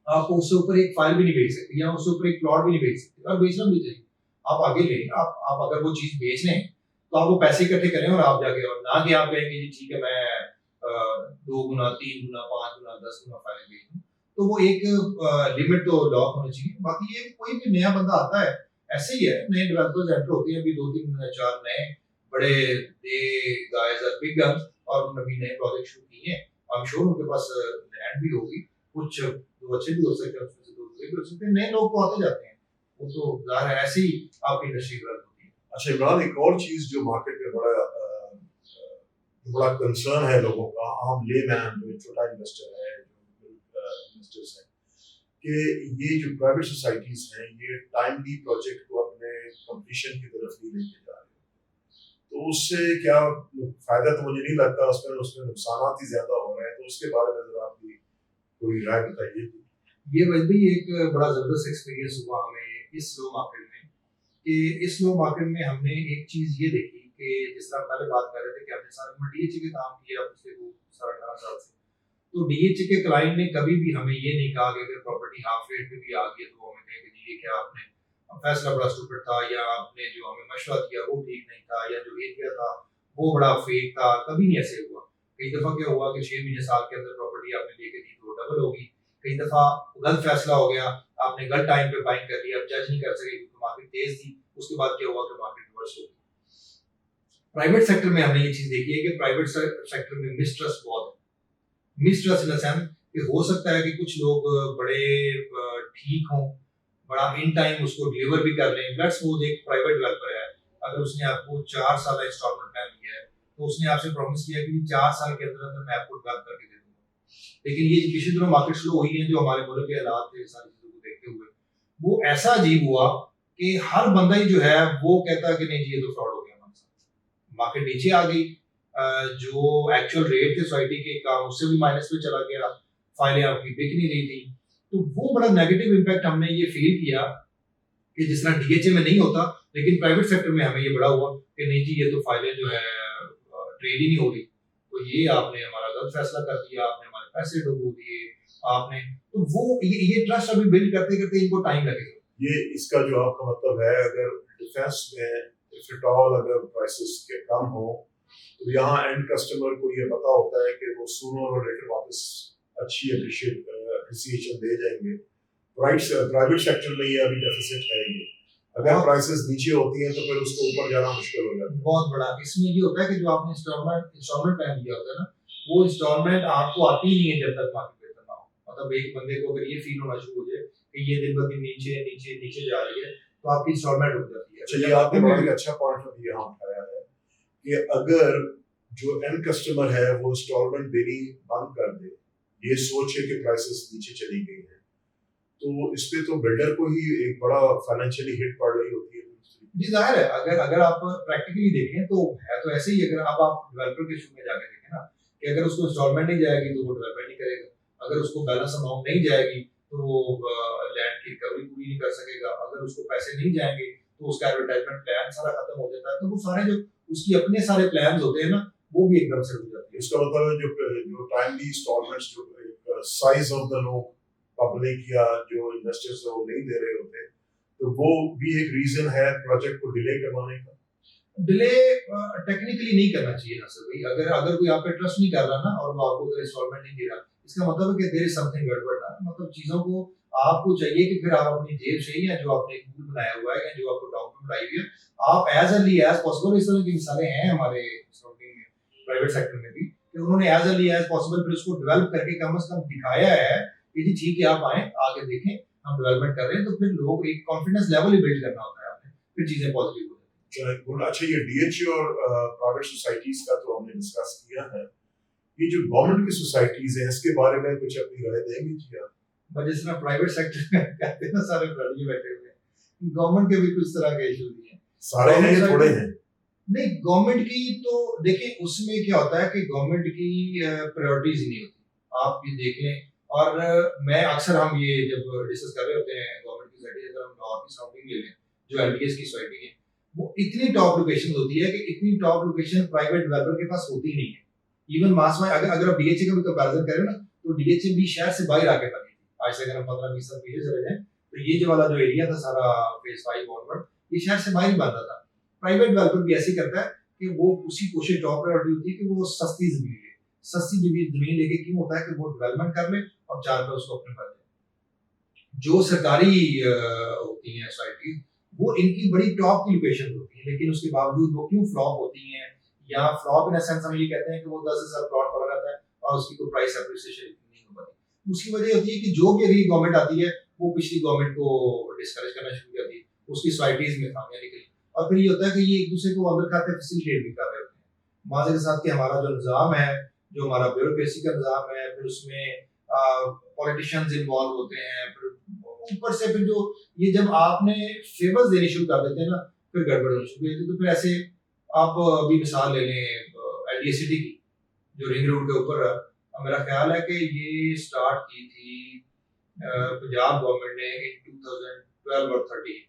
आप उससे ऊपर एक फाइल भी नहीं बेच सकते या उससे ऊपर एक प्लॉट भी नहीं बेच सकते, और बेचना भी चाहिए। आप आगे लें, आप अगर वो चीज बेच लें तो आप वो पैसे इकट्ठे करें और आप जाके, और ना कि आप कहेंगे जी ठीक है मैं 2 गुना 3 गुना 5 गुना 10 गुना फाइल बेच दूं। तो वो एक लिमिट तो लॉक होनी चाहिए। बाकी ये कोई भी नया बंदा आता है, ऐसे ही है, नए डेवलपर्स एंटर होते हैं, अभी 2 3 4 नए बड़े दे गाइस आर बिग गन्स, और उन्होंने भी नए प्रोजेक्ट शुरू किए हैं। आई एम श्योर उनके पास लैंड भी होगी, कुछ दो अच्छे भी हो सकते हैं, उसमें से 2 बुरे भी हो सकते हैं। नए लोग तो आते जाते हैं, वो तो जाहिर है, ऐसी आपकी इंडस्ट्री ग्रोथ होती है। अच्छा इमरान, एक और चीज जो मार्केट में बड़ा कंसर्न है लोगों का, आम लेमैन जो छोटा इन्वेस्टर है, जो इन्वेस्टर्स है, कि ये जो प्राइवेट सोसाइटीज हैं ये टाइमली प्रोजेक्ट को अपने कंप्लीशन की तरफ नहीं लेके जा रहे, तो उससे क्या फायदा तो मुझे नहीं लगता, उसमें नुकसान ही ज्यादा हो रहे हैं। तो उसके बारे में जरा आपकी कोई राय बताइए। ये वैसे भी एक बड़ा जबरदस्त एक्सपीरियंस हुआ हमें इस स्लो मार्केट में, कि इस स्लो मार्केट में हमने एक चीज ये देखी कि जिस तरह पहले बात कर रहे थे कि हमने सारे में डीएचए के काम किया पिछले 18 साल से, तो डीएचए के क्लाइंट ने कभी भी हमें ये नहीं कहा कि अगर प्रॉपर्टी हाफ रेट पे भी आ गई तो हमें कहेंगे जी ये क्या आपने फैसला बड़ा स्टूपिड था, या आपने जो हमें मशवरा दिया वो ठीक नहीं था, या जो एरिया था वो बड़ा फेक था। कभी नहीं ऐसे हुआ। कई दफा क्या हुआ कि 6 महीने साल के अंदर प्रॉपर्टी आपने लेके दी तो डबल होगी, कई दफ़ा गलत फैसला हो गया, आपने गलत टाइम पे बाइंग कर लिया, आप जज नहीं कर सके क्योंकि मार्केट तेज थी, उसके बाद क्या हुआ कि मार्केट रिवर्स हो गई। प्राइवेट सेक्टर में हमने ये चीज़ देखी है कि प्राइवेट सेक्टर में मिसट्रस्ट बहुत है। मिसट्रस्ट इन द सेंस कि हो सकता है कि कुछ लोग बड़े ठीक हों, बड़ा इन टाइम उसको डिलीवर भी कर लें। लेट्स सपोज एक प्राइवेट डेवलपर है, अगर उसने आपको 4 साल का इंस्टॉलमेंट प्लान दिया है, तो उसने आपसे प्रॉमिस किया कि 4 साल के अंदर अंदर मैं आपको डेवलप करके दे दूंगा। लेकिन ये पिछले दिनों मार्केट स्लो हुई है, जो हमारे मुल्क के हालात थे, सारी चीजों को देखते हुए वो ऐसा अजीब हुआ कि हर बंदा ही जो है वो कहता है कि नहीं जी ये तो फ्रॉड हो गया हमारे साथ। मार्केट नीचे आ गई, जो एक्चुअल रेट थे सोसाइटी के काम उससे भी माइनस में चला गया, फाइलें आपकी बिक नहीं रही थी। तो वो बड़ा नेगेटिव इम्पैक्ट हमने ये फील किया कि जिस तरह डीएचए में नहीं होता, लेकिन प्राइवेट सेक्टर में हमें ये बड़ा हुआ कि नहीं जी ये तो फाइलें जो है ट्रेड ही नहीं हो रही। तो ये आपने हमारा गलत फैसला कर दिया, आपने हमारे पैसे डुबो दिए आपने। तो वो ये ट्रस्ट अभी बिल्ड करते करते इनको टाइम लगेगा। ये इसका जो आपका मतलब है, अगर डिफेंस में इफ एट ऑल अगर प्राइसेस के कम हो तो यहाँ एंड कस्टमर को ये पता होता है कि वो सूनर और लेटर वापस अच्छी अप्रिसिएशन दे जाएंगे। प्राइवेट सेक्टर में ये अभी डेफिसिट है ये। अगर प्राइसेस नीचे होती हैं तो फिर उसको ऊपर जाना मुश्किल हो जाता है। बहुत बड़ा इसमें ये होता है कि जो आपने इंस्टॉलमेंट प्लान दिया होता है ना, वो इंस्टॉलमेंट आपको आती ही नहीं है जब तक मार्केट बेहतर ना हो। मतलब एक बंदे को अगर ये फील होना शुरू हो जाए कि ये दिन ब दिन नीचे नीचे नीचे जा रही है, तो आपकी इंस्टॉलमेंट रुक जाती है। अच्छा, ये आपने बड़ा ही अच्छा पॉइंट अभी यहाँ उठाया है कि अगर जो एंड कस्टमर है वो इंस्टॉलमेंट देनी बंद कर दे, ये सोचे कि प्राइसेस नीचे चली गई है, तो इस पे तो बिल्डर को ही एक बड़ा फाइनेंशियली हिट पड़ रही होती है। जी जाहिर है, अगर आप प्रैक्टिकली देखें तो है तो ऐसे ही। अगर अब आप डेवलपर के शू में जाके देखें ना कि अगर उसको इंस्टॉलमेंट नहीं जाएगी तो वो डेवलपमेंट नहीं करेगा, अगर उसको बैलेंस अमाउंट नहीं जाएगी तो वो लैंड की रिकवरी पूरी नहीं कर सकेगा, अगर उसको पैसे नहीं जाएंगे तो उसका एडवर्टाइजमेंट प्लान सारा खत्म हो जाता है। तो वो सारे जो उसकी अपने सारे प्लान्स होते हैं ना, वो भी एकदम से रुक जाती है। इसका मतलब है जो टाइमली इंस्टॉलमेंट्स जो साइज ऑफ द लोग पब्लिक या जो इन्वेस्टर्स है वो नहीं दे रहे होते, तो वो भी एक रीजन है प्रोजेक्ट को डिले करवाने का। डिले टेक्निकली नहीं करना चाहिए ना सर भाई। अगर कोई आप पे ट्रस्ट नहीं कर रहा ना और वो आपको अगर इंस्टॉलमेंट नहीं दे रहा, इसका मतलब है कि देयर इज समथिंग गड़बड़ ना। मतलब चीजों को आपको चाहिए कि फिर आप अपनी जेब से या जो आपने एक रूल बनाया हुआ है या जो आपको डॉक्यूमेंट आई हुई है, आप एज अर्ली एज पॉसिबल, इस तरह की मिसालें हैं हमारे सराउंडिंग में प्राइवेट सेक्टर में भी, कि उन्होंने एज अर्ली एज पॉसिबल फिर उसको डेवलप करके कम से कम दिखाया है कि जी ठीक है आप आए आगे देखें हम डेवलपमेंट कर रहे हैं। तो फिर लोग एक कॉन्फिडेंस लेवल ही बिल्ड करना होता है आपने, फिर चीजें पॉजिटिव हो जाती हैं। अच्छा, ये डीएचए और प्राइवेट सोसाइटीज का तो हमने डिस्कस किया है, ये जो गवर्नमेंट की सोसाइटीज हैं इसके बारे में कुछ अपनी राय देंगे जी आप? बट जिस तरह प्राइवेट सेक्टर में कहते हैं ना सारे लड़के बैठे हुए हैं, गवर्नमेंट के भी कुछ तरह के इशू नहीं है। सारे हैं या थोड़े हैं? नहीं, गवर्नमेंट की तो देखिए उसमें क्या होता है कि गवर्नमेंट की प्रायोरिटीज ही नहीं होती, आप ये देख लें। और मैं अक्सर हम ये जब डिस्कस कर रहे होते हैं गवर्नमेंट की सोसाइटी, अगर हम लाहौर की सराउंडिंग ले लें जो एलडीएस की सोसाइटी है, वो इतनी टॉप लोकेशन होती है कि इतनी टॉप लोकेशन प्राइवेट डेवलपर के पास होती ही नहीं है। इवन मास में अगर आप डीएचए का भी कंपैरिजन करें ना, तो डीएचए भी शहर से बाहर आके बनी थी। आज से अगर हम 15-20 साल पीछे चले जाएं तो ये जो वाला जो एरिया था सारा फेज 5 ऑनवर्ड, ये शहर से बाहर ही बनता था। प्राइवेट डेवलपर भी ऐसे ही करता है कि वो उसी कोशिश टॉप प्रायोरिटी होती है कि वो सस्ती जमीन ले, सस्ती जमीन लेके क्यों होता है कि वो डेवलपमेंट कर ले और चार पे उसको अपने पास जाए। जो सरकारी होती हैं सोसाइटी, वो इनकी बड़ी टॉप की लोकेशन होती है, लेकिन उसके बावजूद वो क्यों फ्लॉप होती हैं, या फ्लॉप इन सेंस हम ये कहते हैं कि वो 10,000 प्लॉट पड़ा रहता है और उसकी कोई प्राइस एप्रिसिएशन नहीं हो पाती। उसकी वजह होती है कि जो भी अगली गवर्नमेंट आती है वो पिछली गवर्नमेंट को डिस्करेज करना शुरू करती है, उसकी सोसाइटीज में खामियां निकली, और फिर ये होता है कि ये एक दूसरे को अंदर खाते फैसिलिटेट भी कर रहे होते हैं। माजे के साथ कि हमारा जो निज़ाम है, जो हमारा ब्यूरोक्रेसी का निज़ाम है, फिर उसमें पॉलिटिशियंस इन्वॉल्व होते हैं, फिर ऊपर से फिर जो ये जब आपने फेवर्स देने शुरू कर देते हैं ना, फिर गड़बड़ होनी शुरू होती है। तो फिर ऐसे आप अभी मिसाल ले लें एलडीए सिटी की, जो रिंग रोड के ऊपर, मेरा ख्याल है कि ये स्टार्ट की थी पंजाब गवर्नमेंट ने इन 2012 और 13,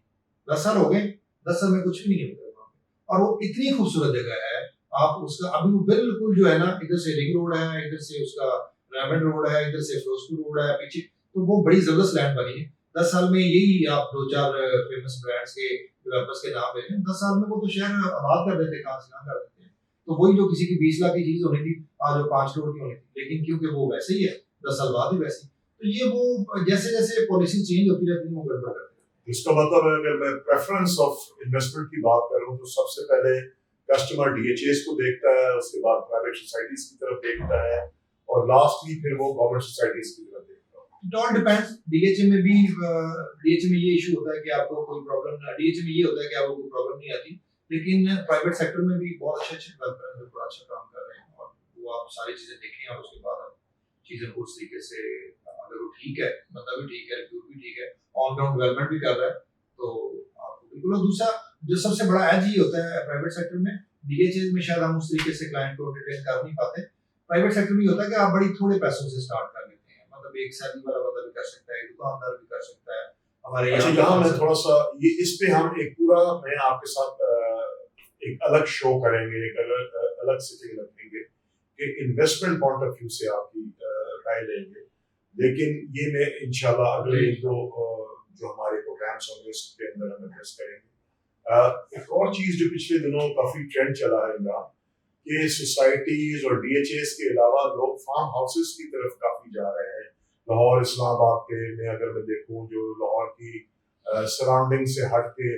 10 साल हो गए। 10 साल में कुछ भी नहीं है वहाँ पे, और वो इतनी खूबसूरत जगह है। आप उसका अभी वो बिल्कुल जो है ना, इधर से रिंग रोड है, इधर से उसका रामन रोड है, इधर से फिरोजपुर रोड है पीछे, तो वो बड़ी जबरदस्त लैंड बनी है। 10 साल में यही आप 2-4 फेमस ब्रांड्स के डेवलपर्स के नाम ले लें, 10 साल में वो तो शहर आबाद कर देते, कहाँ से कहाँ कर देते हैं। तो वही जो किसी की 20 लाख की चीज होनी थी, आज वो 5 करोड़ की होनी थी, लेकिन क्योंकि वो वैसे ही है, 10 साल बाद ही वैसे। तो ये वो जैसे जैसे पॉलिसी चेंज होती रहती है वो गड़बड़ करते हैं। इसका मतलब है अगर मैं प्रेफरेंस ऑफ इन्वेस्टमेंट की बात करूं तो सबसे पहले कस्टमर डीएचएस को देखता है, उसके बाद प्राइवेट सोसाइटीज की तरफ देखता है और लास्टली फिर वो गवर्नमेंट सोसाइटीज की तरफ देखता है। It all depends. डीएचए में ये इशू होता है कि आपको कोई प्रॉब्लम, डीएचए में ये होता है कि आपको कोई प्रॉब्लम नहीं आती, लेकिन प्राइवेट सेक्टर में भी बहुत अच्छे अच्छे डेवलपर हैं जो बड़ा अच्छा काम कर रहे हैं, और वो आप सारी चीजें देखें और उसके बाद आप चीजें को उस तरीके से, अगर वो ठीक है, बंदा भी ठीक है, रिक्रूट भी ठीक है, ऑन ग्राउंड डेवलपमेंट भी कर रहा है, तो आपको बिल्कुल। और दूसरा जो सबसे बड़ा एज ये होता है प्राइवेट सेक्टर में, डीएचए में शायद हम उस तरीके से क्लाइंट को रिटेन कर नहीं पाते। प्राइवेट सेक्टर में ये होता है कि आप बड़ी थोड़े पैसों से स्टार्ट कर लेते हैं, मतलब एक सैलरी वाला बंदा भी कर सकता है, एक दुकानदार भी कर सकता है। हमारे अच्छा, यहाँ मैं थोड़ा सा ये इस पे हम एक पूरा मैं आपके साथ एक अलग शो करेंगे, एक अलग सिटिंग रखेंगे कि इन्वेस्टमेंट पॉइंट ऑफ व्यू से आपकी राय लेंगे, लेकिन ये मैं इंशाल्लाह अगले एक दो जो हमारे प्रोग्राम्स होंगे उसके अंदर हम एड्रेस करेंगे। एक और चीज जो पिछले दिनों काफी ट्रेंड चला है इमरान, कि सोसाइटीज और डीएचएस के अलावा लोग फार्म हाउसेस की तरफ काफी जा रहे हैं। लाहौर इस्लामाबाद के में अगर मैं देखूं, जो लाहौर की सराउंडिंग से हट के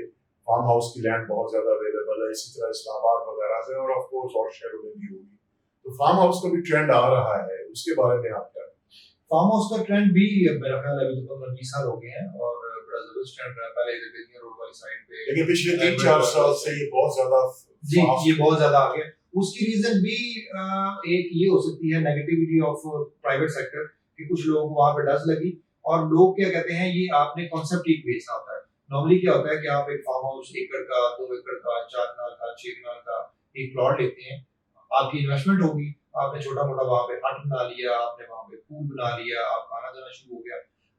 फार्म हाउस की लैंड बहुत ज्यादा अवेलेबल है, इसी तरह इस्लामाबाद वगैरह से और ऑफ कोर्स और शहरों में भी होगी, तो फार्म हाउस का भी ट्रेंड आ रहा है, उसके बारे में आप क्या? फार्म हाउस का ट्रेंड भी मेरा ख्याल अभी तो 15-20 साल हो गए हैं और बड़ा जबरदस्त ट्रेंड रहा। पहले इधर बेतिया रोड वाली साइड पे, लेकिन पिछले 3-4 साल से ये बहुत ज्यादा जी ये बहुत ज्यादा आ गया। उसकी रीजन भी एक ये हो सकती है नेगेटिविटी ऑफ प्राइवेट सेक्टर, कि कुछ लोग वहां पे डस लगी, और लोग क्या कहते हैं ये आपने कॉन्सेप्ट एक बेचना होता है। नॉर्मली क्या होता है कि आप एक फार्म हाउस 1 एकड़ का, 2 एकड़ का, 4 कनाल का, 6 कनाल का एक प्लॉट लेते हैं, आपकी इन्वेस्टमेंट होगी, आपने छोटा मोटा वहां पे हट बना लिया, आपने वहां पे पूल बना लिया, आप आना जाना शुरू हो गया।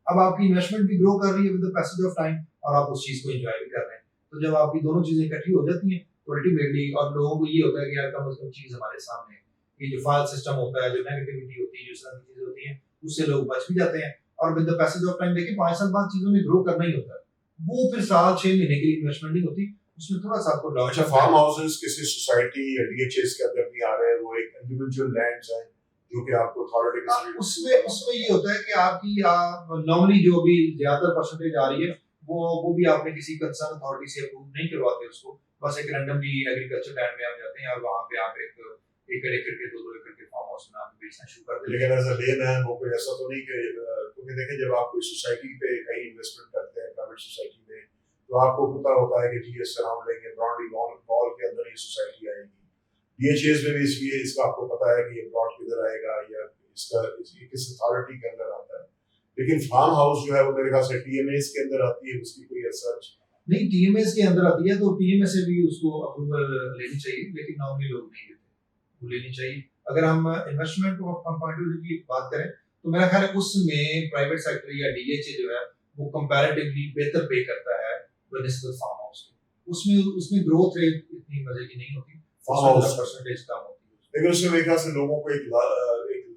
अब आपकी इन्वेस्टमेंट भी ग्रो कर रही है with the passage of time, और आप उस चीज को एंजॉय भी कर रहे हैं। तो जब आपकी दोनों चीजें इकट्ठी हो जाती हैं तो अल्टीमेटली, और लोगों को ये होता है कि यार कम से कम चीज हमारे सामने है, ये जो फाइल सिस्टम होता है, जो नेगेटिविटी होती है, जो सारी चीजें होती हैं, उससे लोग बच भी जाते हैं। और with the passage of time देखिए 5 साल बाद चीजों में ग्रो करना ही होता है, वो फिर साल 6 महीने के लिए इन्वेस्टमेंट नहीं होती, उसमें थोड़ा सा आपको लॉस। अच्छा, फार्म हाउसेस किसी सोसाइटी या डीएचएस के अंदर नहीं आ रहे हैं, वो एक इंडिविजुअल लैंड्स हैं जो कि आपको अथॉरिटी के उसमें ये होता है कि आपकी नॉर्मली जो भी ज्यादा परसेंटेज आ रही है वो भी आपने किसी कंसर्न अथॉरिटी से अप्रूव नहीं करवाते उसको, बस एक रैंडमली एग्रीकल्चर लैंड में आप जाते हैं और वहां पे आप एक एकड़ एकड़ के 2-2 एकड़ के फार्म हाउस में आप बेचना शुरू कर देते हैं। लेकिन एज अ लेमैन वो कोई ऐसा तो नहीं कि क्योंकि देखें जब आप कोई सोसाइटी पे कहीं इन्वेस्टमेंट करते हैं प्राइवेट सोसाइटी में, तो आपको पता होता है कि जी ये सराउंडिंग बाउंड्री वॉल के अंदर ये सोसाइटी आएगी। डीएचएस में भी इसलिए इसका आपको पता है कि ये प्लॉट किधर आएगा या इसका किस अथॉरिटी के अंदर आता है। लेकिन फार्म हाउस जो है वो मेरे ख्याल से टीएमएस के अंदर आती है, उसकी कोई सच नहीं, टीएमएस के अंदर आती है तो टीएमएस से भी उसको अप्रूवल लेनी चाहिए, लेकिन नॉर्मली लोग नहीं लेते, वो लेनी चाहिए। अगर हम इन्वेस्टमेंट पॉइंट ऑफ व्यू की बात करें तो मेरा ख्याल है उसमें प्राइवेट सेक्टर या डीएचए जो है वो कंपैरेटिवली बेहतर पे करता है बनिस्बत फार्म हाउस के। उसमें ग्रोथ रेट इतनी मजे की नहीं होती, फार्म हाउस परसेंटेज कम होती है। लेकिन उसमें मेरे ख्याल से लोगों को एक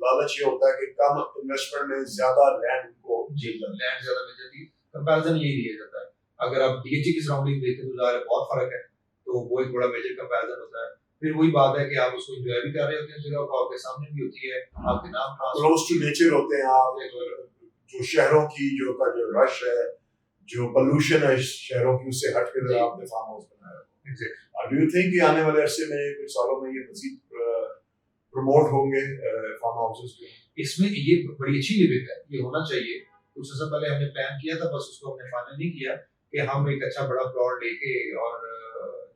लालच ये होता है कि कम इन्वेस्टमेंट में ज्यादा लैंड को लैंड ज्यादा मिल जाती है, कंपैरिजन यही दिया जाता है। अगर आप डीएचए की सराउंडिंग देखते तो ज़ाहिर बहुत फर्क है, तो वो एक बड़ा मेजर कंपैरिजन होता है। फिर वही बात है कि आप उसको एंजॉय भी कर रहे होते हैं, जगह को आपके सामने भी होती है, आपके नाम क्लोज टू नेचर होते हैं आप, जो शहरों की जो रश है, जो पोल्यूशन है शहरों की, उससे हट के आपने फार्म हाउस बनाया। एग्जैक्टली। डू यू थिंक कि आने वाले अरसे में कुछ सालों में ये मजीद प्रमोट होंगे फार्म हाउसेस? इसमें ये बड़ी अच्छी लिमिट है, ये होना चाहिए। कुछ समय पहले हमने प्लान किया था, बस उसको हमने फाइनल नहीं किया कि हम एक अच्छा बड़ा प्लॉट लेके और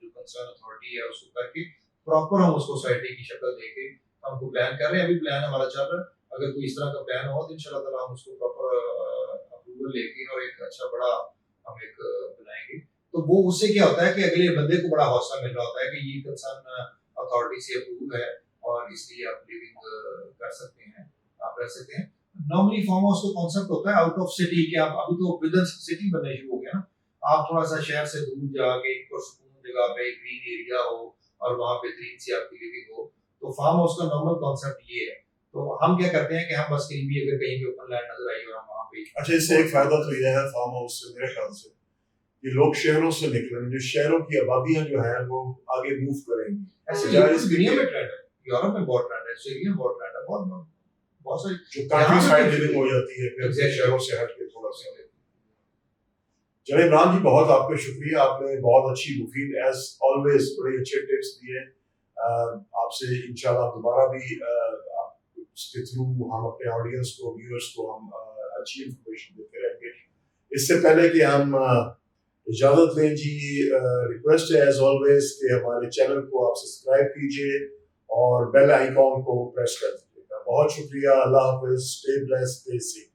जो कंसर्न अथॉरिटी है उसको करके प्रॉपर हम उसको सोसाइटी की शक्ल देके हमको प्लान कर रहे हैं। अभी प्लान हमारा चल रहा है, अगर कोई इस तरह का प्लान हो तो इंशाल्लाह ताला हम उसको प्रॉपर अप्रूवल लेके और एक अच्छा बड़ा हम एक बनाएंगे। तो वो उससे क्या होता है कि अगले बंदे को बड़ा हौसला मिल रहा होता है कि ये कंसर्न अथॉरिटी से अप्रूव है और इसलिए आप लिविंग कर सकते हैं, आप रह सकते हैं। नॉर्मली फार्म हाउस का कॉन्सेप्ट होता है आउट ऑफ सिटी, कि आप अभी तो विद इन सिटी बनना शुरू हो गया ना, आप थोड़ा सा शहर से दूर जाके एक सुकून जगह पे ग्रीन एरिया हो और वहाँ बेहतरीन सी आपकी लिविंग हो, तो फार्म हाउस का नॉर्मल कॉन्सेप्ट ये है। तो हम क्या करते हैं कि हम बस कहीं भी अगर कहीं पे ओपन लैंड नजर आई और हम वहाँ पे, अच्छा, इससे एक फायदा तो यह है फार्म हाउस से मेरे ख्याल से कि लोग शहरों से निकलेंगे, जो शहरों की आबादियां जो हैं वो आगे मूव करेंगी। ऐसे दुनिया में ट्रेंड है, यूरोप में बहुत ट्रेंड है, ऑस्ट्रेलिया में बहुत ट्रेंड है, बहुत बहुत सारी जो काफी यहाँ साइड पे लिविंग हो जाती है फिर Exactly. शहरों से हट के थोड़ा सा। चलिए इमरान जी, बहुत आपका शुक्रिया, आपने बहुत अच्छी मुफीद एज ऑलवेज बड़े अच्छे टिप्स दिए। आपसे इंशाल्लाह दोबारा भी उसके थ्रू हम अपने ऑडियंस को, व्यूअर्स को हम अच्छी इंफॉर्मेशन देते रहेंगे। इससे पहले कि हम इजाजत लें जी, रिक्वेस्ट है एज ऑलवेज कि हमारे चैनल को आप सब्सक्राइब कीजिए और बेल आइकॉन को प्रेस कर दीजिएगा। बहुत शुक्रिया, अल्लाह हाफिज, stay blessed, stay safe.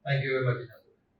Thank you very much.